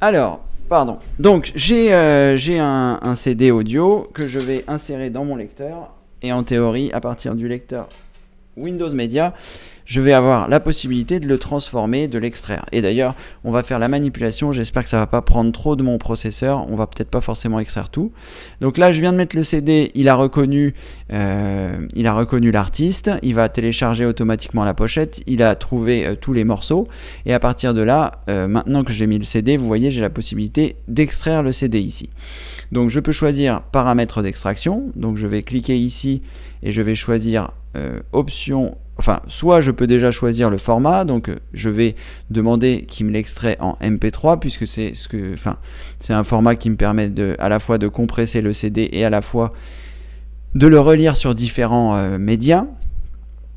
Alors, pardon. Donc, j'ai un CD audio que je vais insérer dans mon lecteur. Et en théorie, à partir du lecteur Windows Media, je vais avoir la possibilité de le transformer, de l'extraire. Et d'ailleurs, on va faire la manipulation. J'espère que ça ne va pas prendre trop de mon processeur. On va peut-être pas forcément extraire tout. Donc là, je viens de mettre le CD. Il a reconnu l'artiste. Il va télécharger automatiquement la pochette. Il a trouvé tous les morceaux. Et à partir de là, maintenant que j'ai mis le CD, vous voyez, j'ai la possibilité d'extraire le CD ici. Donc je peux choisir paramètres d'extraction. Donc je vais cliquer ici et je vais choisir option. Enfin, soit je peux déjà choisir le format, donc je vais demander qu'il me l'extrait en MP3 puisque c'est un format qui me permet à la fois de compresser le CD et à la fois de le relire sur différents médias.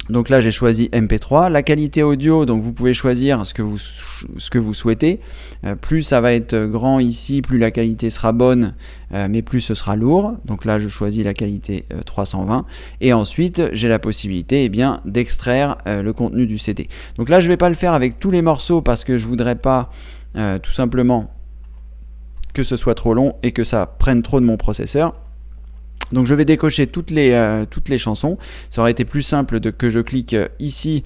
Donc là j'ai choisi MP3, la qualité audio, donc vous pouvez choisir ce que vous souhaitez, plus ça va être grand ici, plus la qualité sera bonne, mais plus ce sera lourd, donc là je choisis la qualité 320, et ensuite j'ai la possibilité d'extraire le contenu du CD. Donc là je vais pas le faire avec tous les morceaux parce que je voudrais pas tout simplement que ce soit trop long et que ça prenne trop de mon processeur. Donc je vais décocher toutes les chansons. Ça aurait été plus simple que je clique ici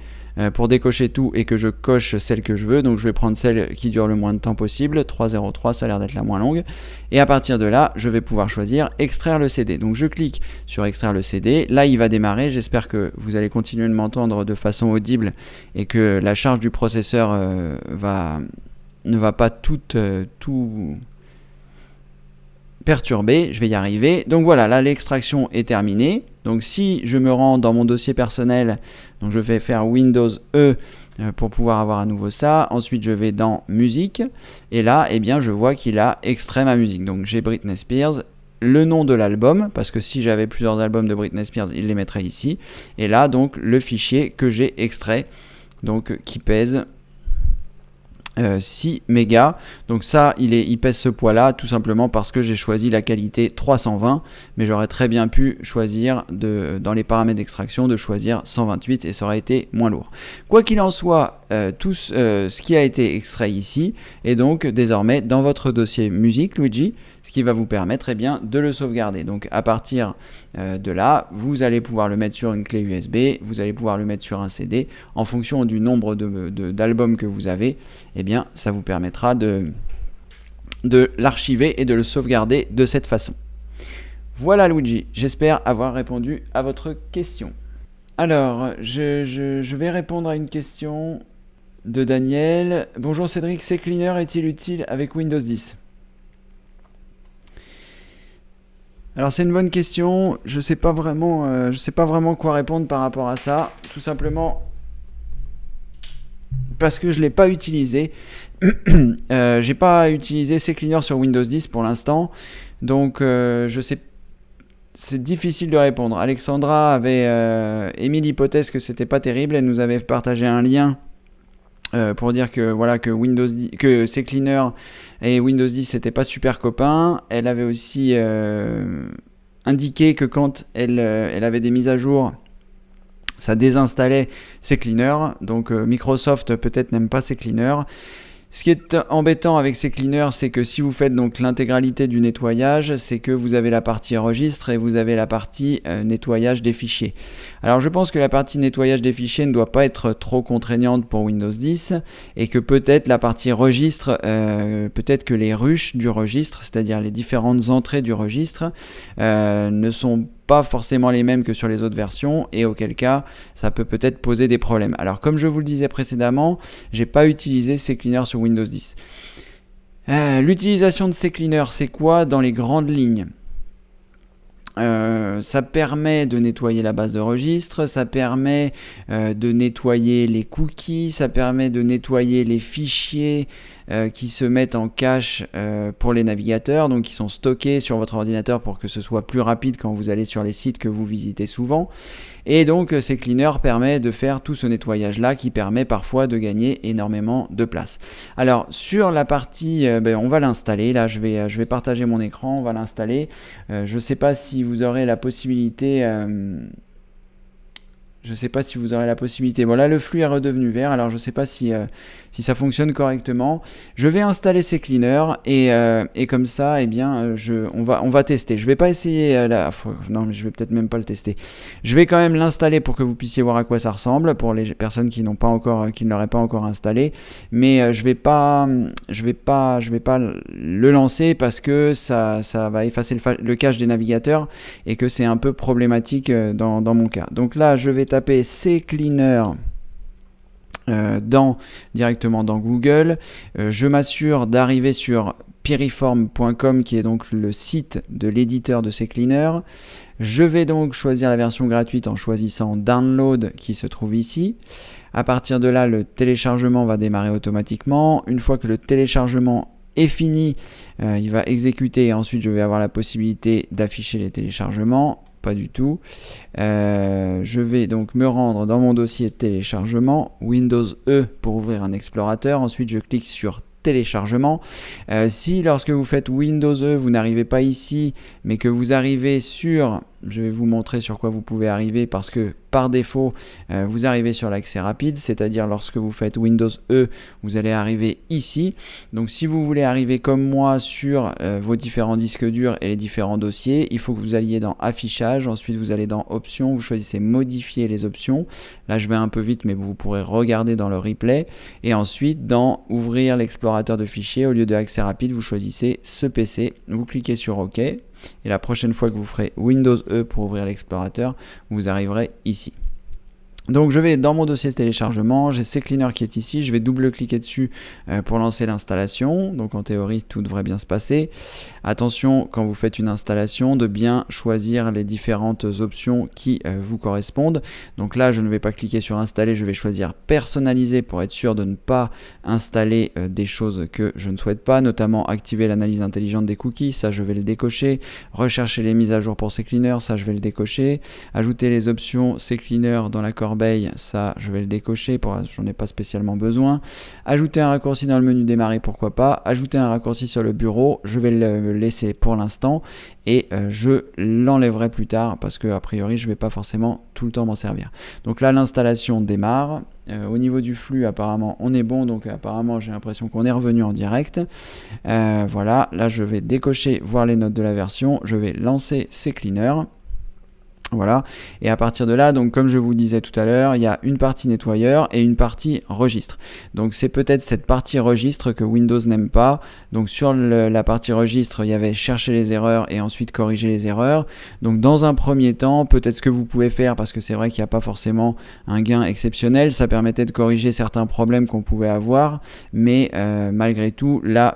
pour décocher tout et que je coche celle que je veux. Donc je vais prendre celle qui dure le moins de temps possible. 3.03, ça a l'air d'être la moins longue. Et à partir de là, je vais pouvoir choisir extraire le CD. Donc je clique sur extraire le CD. Là, il va démarrer. J'espère que vous allez continuer de m'entendre de façon audible et que la charge du processeur ne va pas tout perturbé, je vais y arriver. Donc voilà, là l'extraction est terminée. Donc si je me rends dans mon dossier personnel, donc je vais faire Windows E pour pouvoir avoir à nouveau ça. Ensuite je vais dans musique et là je vois qu'il a extrait ma musique. Donc j'ai Britney Spears, le nom de l'album, parce que si j'avais plusieurs albums de Britney Spears, il les mettrait ici. Et là donc le fichier que j'ai extrait, donc qui pèse 6 mégas. Donc ça, il pèse ce poids-là tout simplement parce que j'ai choisi la qualité 320, mais j'aurais très bien pu choisir dans les paramètres d'extraction de choisir 128 et ça aurait été moins lourd. Quoi qu'il en soit, tout ce qui a été extrait ici est donc désormais dans votre dossier musique Luigi, ce qui va vous permettre de le sauvegarder. Donc à partir de là, vous allez pouvoir le mettre sur une clé USB, vous allez pouvoir le mettre sur un CD en fonction du nombre d'albums que vous avez. Ça vous permettra de l'archiver et de le sauvegarder de cette façon. Voilà Luigi, j'espère avoir répondu à votre question. Alors, je vais répondre à une question de Daniel. Bonjour Cédric, CCleaner est-il utile avec Windows 10 ? Alors c'est une bonne question, je sais pas vraiment quoi répondre par rapport à ça, tout simplement parce que je l'ai pas utilisé. J'ai pas utilisé CCleaner sur Windows 10 pour l'instant, donc je sais, c'est difficile de répondre. Alexandra avait émis l'hypothèse que c'était pas terrible, elle nous avait partagé un lien pour dire que CCleaner et Windows 10 c'était pas super copains. Elle avait aussi indiqué que quand elle avait des mises à jour, ça désinstallait CCleaner. Donc Microsoft peut-être n'aime pas CCleaner. Ce qui est embêtant avec CCleaner, c'est que si vous faites donc l'intégralité du nettoyage, c'est que vous avez la partie registre et vous avez la partie nettoyage des fichiers. Alors je pense que la partie nettoyage des fichiers ne doit pas être trop contraignante pour Windows 10 et que peut-être la partie registre, peut-être que les ruches du registre, c'est-à-dire les différentes entrées du registre, ne sont pas forcément les mêmes que sur les autres versions et auquel cas ça peut peut-être poser des problèmes. Alors comme je vous le disais précédemment, j'ai pas utilisé CCleaner sur Windows 10. L'utilisation de CCleaner, c'est quoi dans les grandes lignes ? Ça permet de nettoyer la base de registre, ça permet de nettoyer les cookies, ça permet de nettoyer les fichiers qui se mettent en cache pour les navigateurs, donc qui sont stockés sur votre ordinateur pour que ce soit plus rapide quand vous allez sur les sites que vous visitez souvent. Et donc CCleaner permet de faire tout ce nettoyage là qui permet parfois de gagner énormément de place. Alors sur la partie, on va l'installer, là je vais partager mon écran, on va l'installer. Je ne sais pas si vous aurez la possibilité... Voilà, le flux est redevenu vert. Alors, je ne sais pas si ça fonctionne correctement. Je vais installer CCleaner et comme ça, on va tester. Je ne vais pas essayer non, mais je vais peut-être même pas le tester. Je vais quand même l'installer pour que vous puissiez voir à quoi ça ressemble pour les personnes qui ne l'auraient pas encore installé. Mais je vais pas le lancer parce que ça va effacer le cache des navigateurs et que c'est un peu problématique dans mon cas. Donc là, je vais taper CCleaner directement dans Google. Je m'assure d'arriver sur piriform.com qui est donc le site de l'éditeur de CCleaner. Je vais donc choisir la version gratuite en choisissant Download qui se trouve ici. À partir de là, le téléchargement va démarrer automatiquement. Une fois que le téléchargement est fini, il va exécuter et ensuite je vais avoir la possibilité d'afficher les téléchargements. Pas du tout. Je vais donc me rendre dans mon dossier de téléchargement, Windows E pour ouvrir un explorateur. Ensuite, je clique sur téléchargement. Si lorsque vous faites Windows E, vous n'arrivez pas ici, mais que vous arrivez sur... Je vais vous montrer sur quoi vous pouvez arriver parce que par défaut, vous arrivez sur l'accès rapide, c'est-à-dire lorsque vous faites Windows E, vous allez arriver ici. Donc si vous voulez arriver comme moi sur vos différents disques durs et les différents dossiers, il faut que vous alliez dans Affichage, ensuite vous allez dans Options, vous choisissez Modifier les options. Là je vais un peu vite mais vous pourrez regarder dans le replay. Et ensuite dans Ouvrir l'explorateur de fichiers, au lieu de Accès rapide, vous choisissez ce PC, vous cliquez sur OK. Et la prochaine fois que vous ferez Windows E pour ouvrir l'explorateur, vous arriverez ici. Donc je vais dans mon dossier de téléchargement, j'ai CCleaner qui est ici, je vais double-cliquer dessus pour lancer l'installation. Donc en théorie tout devrait bien se passer. Attention quand vous faites une installation de bien choisir les différentes options qui vous correspondent. Donc là je ne vais pas cliquer sur installer, je vais choisir personnaliser pour être sûr de ne pas installer des choses que je ne souhaite pas, notamment activer l'analyse intelligente des cookies, ça je vais le décocher, rechercher les mises à jour pour CCleaner, ça je vais le décocher, ajouter les options CCleaner dans la corbeille, ça je vais le décocher, j'en ai pas spécialement besoin. Ajouter un raccourci dans le menu démarrer, pourquoi pas. Ajouter un raccourci sur le bureau, je vais le laisser pour l'instant et je l'enlèverai plus tard parce que a priori je vais pas forcément tout le temps m'en servir. Donc là l'installation démarre. Au niveau du flux apparemment on est bon, donc apparemment j'ai l'impression qu'on est revenu en direct. Voilà, là je vais décocher voir les notes de la version, je vais lancer CCleaner. Voilà, et à partir de là, donc comme je vous disais tout à l'heure, il y a une partie nettoyeur et une partie registre. Donc c'est peut-être cette partie registre que Windows n'aime pas. Donc sur la partie registre, il y avait chercher les erreurs et ensuite corriger les erreurs. Donc dans un premier temps, peut-être ce que vous pouvez faire, parce que c'est vrai qu'il n'y a pas forcément un gain exceptionnel, ça permettait de corriger certains problèmes qu'on pouvait avoir, mais malgré tout, là...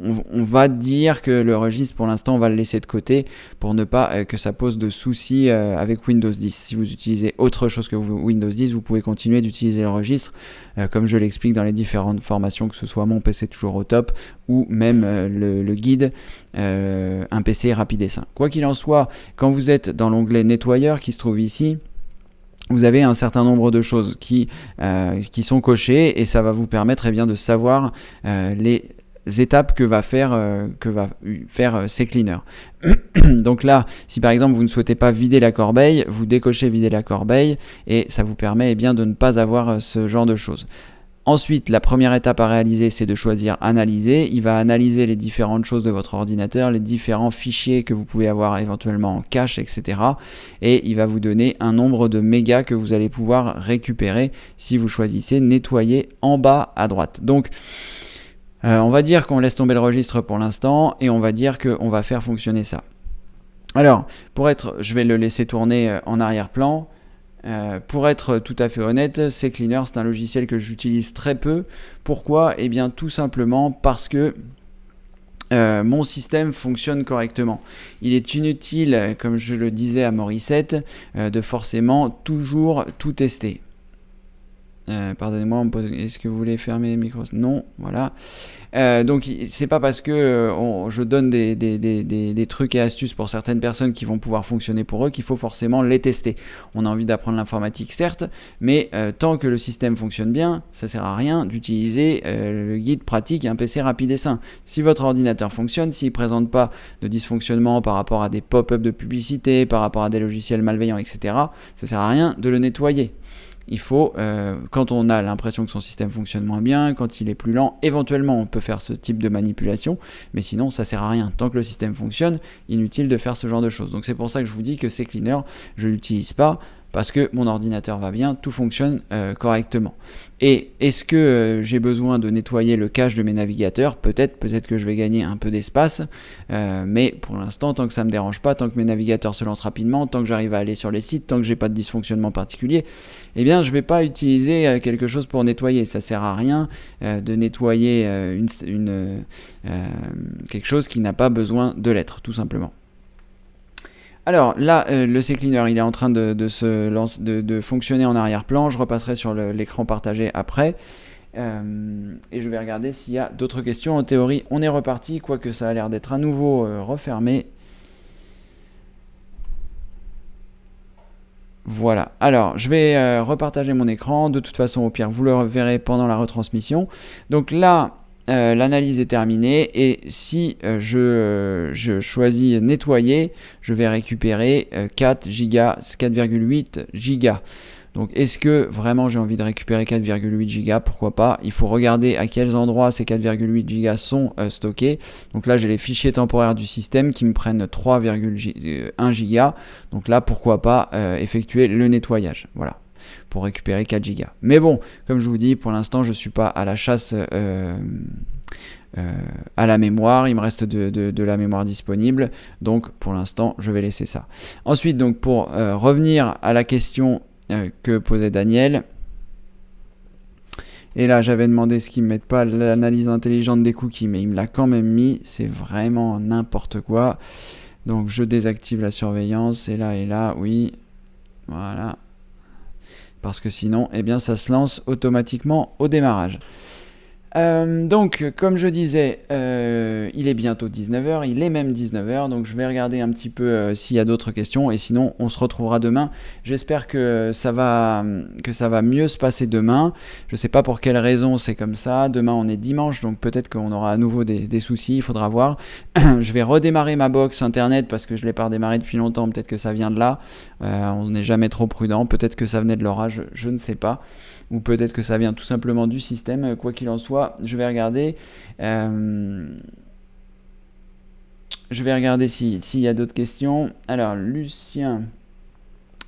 on va dire que le registre pour l'instant on va le laisser de côté pour ne pas que ça pose de soucis avec Windows 10. Si vous utilisez autre chose que Windows 10, vous pouvez continuer d'utiliser le registre comme je l'explique dans les différentes formations, que ce soit mon PC toujours au top ou même le guide un PC rapide et sain. Quoi qu'il en soit, quand vous êtes dans l'onglet nettoyeur qui se trouve ici, vous avez un certain nombre de choses qui sont cochées et ça va vous permettre de savoir les étapes que va faire CCleaner. Donc là, si par exemple vous ne souhaitez pas vider la corbeille, vous décochez vider la corbeille et ça vous permet de ne pas avoir ce genre de choses. Ensuite, la première étape à réaliser, c'est de choisir analyser. Il va analyser les différentes choses de votre ordinateur, les différents fichiers que vous pouvez avoir éventuellement en cache, etc. Et il va vous donner un nombre de mégas que vous allez pouvoir récupérer si vous choisissez nettoyer en bas à droite. Donc, on va dire qu'on laisse tomber le registre pour l'instant et on va dire qu'on va faire fonctionner ça. Alors, je vais le laisser tourner en arrière-plan. Pour être tout à fait honnête, CCleaner c'est un logiciel que j'utilise très peu. Pourquoi ? Eh bien tout simplement parce que mon système fonctionne correctement. Il est inutile, comme je le disais à Morissette, de forcément toujours tout tester. Pardonnez-moi, est-ce que vous voulez fermer le micro? Non, voilà. Donc c'est pas parce que je donne des trucs et astuces pour certaines personnes qui vont pouvoir fonctionner pour eux qu'il faut forcément les tester. On a envie d'apprendre l'informatique certes, mais tant que le système fonctionne bien, ça sert à rien d'utiliser le guide pratique et un PC rapide et sain. Si votre ordinateur fonctionne, s'il présente pas de dysfonctionnement par rapport à des pop-up de publicité, par rapport à des logiciels malveillants, etc., ça sert à rien de le nettoyer. Il faut, quand on a l'impression que son système fonctionne moins bien, quand il est plus lent, éventuellement on peut faire ce type de manipulation, mais sinon ça sert à rien. Tant que le système fonctionne, inutile de faire ce genre de choses. Donc c'est pour ça que je vous dis que CCleaner, je ne l'utilise pas, parce que mon ordinateur va bien, tout fonctionne correctement. Et est-ce que j'ai besoin de nettoyer le cache de mes navigateurs? Peut-être que je vais gagner un peu d'espace, mais pour l'instant, tant que ça ne me dérange pas, tant que mes navigateurs se lancent rapidement, tant que j'arrive à aller sur les sites, tant que j'ai pas de dysfonctionnement particulier, eh bien je vais pas utiliser quelque chose pour nettoyer. Ça sert à rien de nettoyer quelque chose qui n'a pas besoin de l'être, tout simplement. Alors là, le CCleaner, il est en train de fonctionner en arrière-plan. Je repasserai sur l'écran partagé après. Et je vais regarder s'il y a d'autres questions. En théorie, on est reparti, quoique ça a l'air d'être à nouveau refermé. Voilà. Alors, je vais repartager mon écran. De toute façon, au pire, vous le verrez pendant la retransmission. Donc là, l'analyse est terminée et si je choisis nettoyer, je vais récupérer 4,8 gigas. Donc est-ce que vraiment j'ai envie de récupérer 4,8 gigas? Pourquoi pas? Il faut regarder à quels endroits ces 4,8 gigas sont stockés. Donc là j'ai les fichiers temporaires du système qui me prennent 3,1 gigas. Donc là pourquoi pas effectuer le nettoyage. Voilà, pour récupérer 4 gigas. Mais bon, comme je vous dis, pour l'instant je ne suis pas à la chasse à la mémoire. Il me reste de la mémoire disponible, donc pour l'instant je vais laisser ça. Ensuite, donc pour revenir à la question que posait Daniel, et là j'avais demandé ce qu'ils ne mettent pas l'analyse intelligente des cookies, mais il me l'a quand même mis. C'est vraiment n'importe quoi. Donc je désactive la surveillance, et là, oui, voilà, parce que sinon, eh bien, ça se lance automatiquement au démarrage. Donc, comme je disais, il est bientôt 19h, il est même 19h, donc je vais regarder un petit peu s'il y a d'autres questions, et sinon, on se retrouvera demain. J'espère que ça va mieux se passer demain. Je ne sais pas pour quelle raison c'est comme ça. Demain, on est dimanche, donc peut-être qu'on aura à nouveau des soucis, il faudra voir. Je vais redémarrer ma box internet parce que je ne l'ai pas redémarré depuis longtemps, peut-être que ça vient de là. On n'est jamais trop prudent, peut-être que ça venait de l'orage, je ne sais pas. Ou peut-être que ça vient tout simplement du système. Quoi qu'il en soit, je vais regarder. Je vais regarder s'il y a d'autres questions. Alors, Lucien.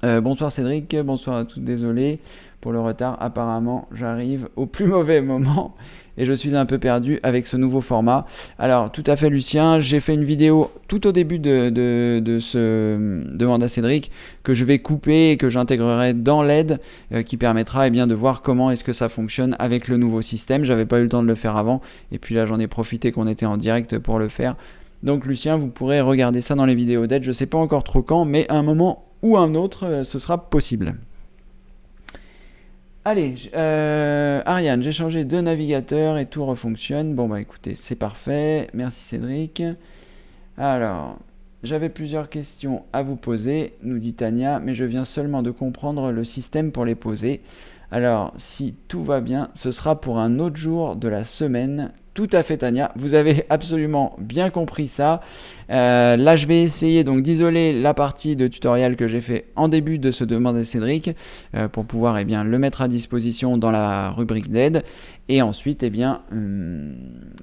Bonsoir Cédric, bonsoir à tous, désolé pour le retard. Apparemment, j'arrive au plus mauvais moment et je suis un peu perdu avec ce nouveau format. Alors, tout à fait Lucien, j'ai fait une vidéo tout au début de ce Demande à Cédric que je vais couper et que j'intégrerai dans l'aide qui permettra de voir comment est-ce que ça fonctionne avec le nouveau système. J'avais pas eu le temps de le faire avant et puis là j'en ai profité qu'on était en direct pour le faire. Donc Lucien, vous pourrez regarder ça dans les vidéos d'aide. Je sais pas encore trop quand, mais à un moment ou un autre, ce sera possible. Allez, Ariane, j'ai changé de navigateur et tout refonctionne. Bon bah écoutez, c'est parfait. Merci Cédric. Alors, j'avais plusieurs questions à vous poser, nous dit Tania, mais je viens seulement de comprendre le système pour les poser. Alors, si tout va bien, ce sera pour un autre jour de la semaine. Tout à fait Tania, vous avez absolument bien compris ça. Là je vais essayer donc d'isoler la partie de tutoriel que j'ai fait en début de ce Demande à Cédric pour pouvoir le mettre à disposition dans la rubrique d'aide, et ensuite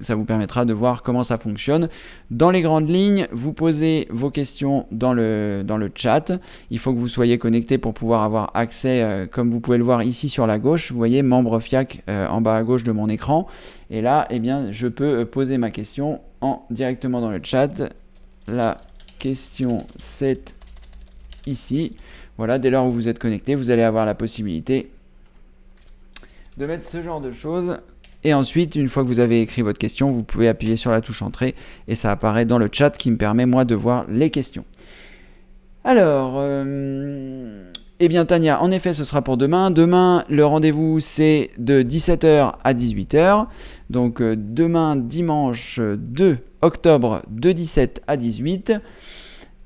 ça vous permettra de voir comment ça fonctionne. Dans les grandes lignes, vous posez vos questions dans le chat. Il faut que vous soyez connecté pour pouvoir avoir accès, comme vous pouvez le voir ici sur la gauche, vous voyez membre FIAC en bas à gauche de mon écran. Et là, je peux poser ma question directement dans le chat. La question, c'est ici. Voilà, dès lors où vous êtes connecté, vous allez avoir la possibilité de mettre ce genre de choses. Et ensuite, une fois que vous avez écrit votre question, vous pouvez appuyer sur la touche entrée et ça apparaît dans le chat qui me permet moi de voir les questions. Alors, eh bien Tania, en effet ce sera pour demain. Demain, le rendez-vous c'est de 17h à 18h. Donc demain, dimanche 2 octobre, de 17 à 18.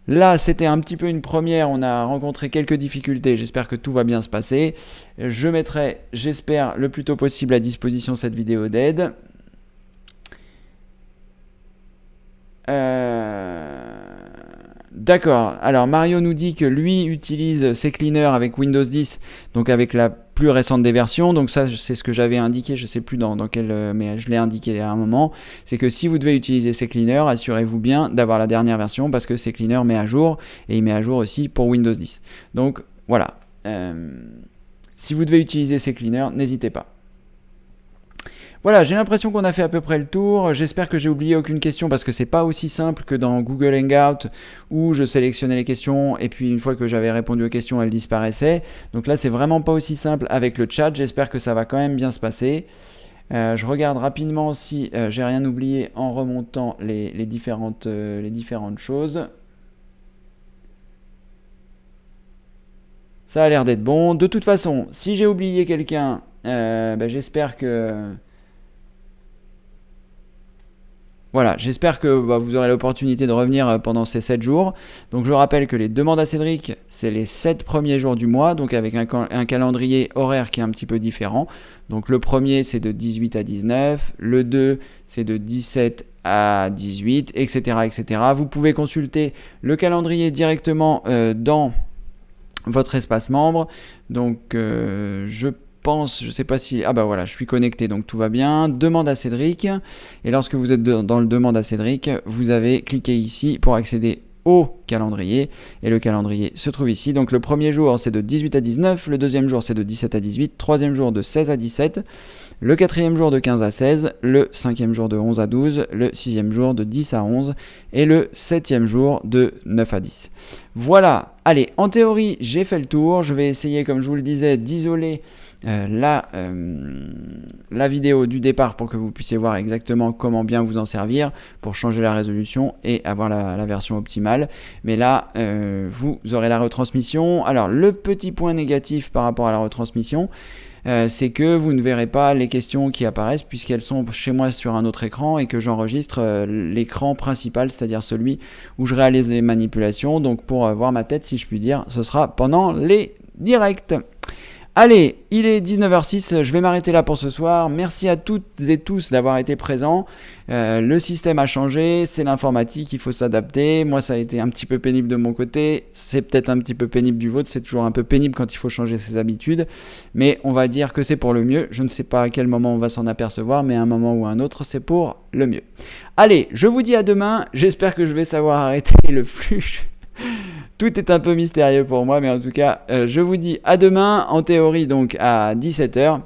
Là, c'était un petit peu une première, on a rencontré quelques difficultés, j'espère que tout va bien se passer. Je mettrai, j'espère, le plus tôt possible à disposition cette vidéo d'aide. D'accord, alors Mario nous dit que lui utilise ses cleaners avec Windows 10, donc avec la plus récente des versions, donc ça c'est ce que j'avais indiqué, je sais plus dans quel, mais je l'ai indiqué à un moment, c'est que si vous devez utiliser ces cleaners, assurez-vous bien d'avoir la dernière version parce que ces cleaners met à jour, et il met à jour aussi pour Windows 10. Donc voilà, si vous devez utiliser ces cleaners, n'hésitez pas. Voilà, j'ai l'impression qu'on a fait à peu près le tour. J'espère que j'ai oublié aucune question parce que c'est pas aussi simple que dans Google Hangout où je sélectionnais les questions et puis une fois que j'avais répondu aux questions, elles disparaissaient. Donc là, c'est vraiment pas aussi simple avec le chat. J'espère que ça va quand même bien se passer. Je regarde rapidement si j'ai rien oublié en remontant les différentes choses. Ça a l'air d'être bon. De toute façon, si j'ai oublié quelqu'un, j'espère que... Voilà, j'espère que vous aurez l'opportunité de revenir pendant ces 7 jours. Donc je rappelle que les demandes à Cédric, c'est les 7 premiers jours du mois, donc avec un calendrier horaire qui est un petit peu différent. Donc le premier, c'est de 18 à 19, le 2, c'est de 17 à 18, etc., etc. Vous pouvez consulter le calendrier directement dans votre espace membre. Donc je sais pas si... Ah bah voilà, je suis connecté, donc tout va bien. Demande à Cédric. Et lorsque vous êtes dans le demande à Cédric, vous avez cliqué ici pour accéder au calendrier. Et le calendrier se trouve ici. Donc le premier jour, c'est de 18 à 19. Le deuxième jour, c'est de 17 à 18. Troisième jour, de 16 à 17. Le quatrième jour, de 15 à 16. Le cinquième jour, de 11 à 12. Le sixième jour, de 10 à 11. Et le septième jour, de 9 à 10. Voilà. Allez, en théorie, j'ai fait le tour. Je vais essayer, comme je vous le disais, d'isoler la vidéo du départ pour que vous puissiez voir exactement comment bien vous en servir pour changer la résolution et avoir la version optimale. Mais là, vous aurez la retransmission. Alors, le petit point négatif par rapport à la retransmission, c'est que vous ne verrez pas les questions qui apparaissent puisqu'elles sont chez moi sur un autre écran et que j'enregistre l'écran principal, c'est-à-dire celui où je réalise les manipulations. Donc, pour voir ma tête, si je puis dire, ce sera pendant les directs. Allez, il est 19h06, je vais m'arrêter là pour ce soir. Merci à toutes et tous d'avoir été présents. Le système a changé, c'est l'informatique, il faut s'adapter. Moi, ça a été un petit peu pénible de mon côté. C'est peut-être un petit peu pénible du vôtre. C'est toujours un peu pénible quand il faut changer ses habitudes. Mais on va dire que c'est pour le mieux. Je ne sais pas à quel moment on va s'en apercevoir, mais à un moment ou à un autre, c'est pour le mieux. Allez, je vous dis à demain. J'espère que je vais savoir arrêter le flux. Tout est un peu mystérieux pour moi, mais en tout cas, je vous dis à demain, en théorie donc à 17h.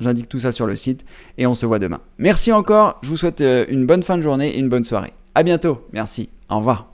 J'indique tout ça sur le site et on se voit demain. Merci encore, je vous souhaite une bonne fin de journée et une bonne soirée. À bientôt, merci, au revoir.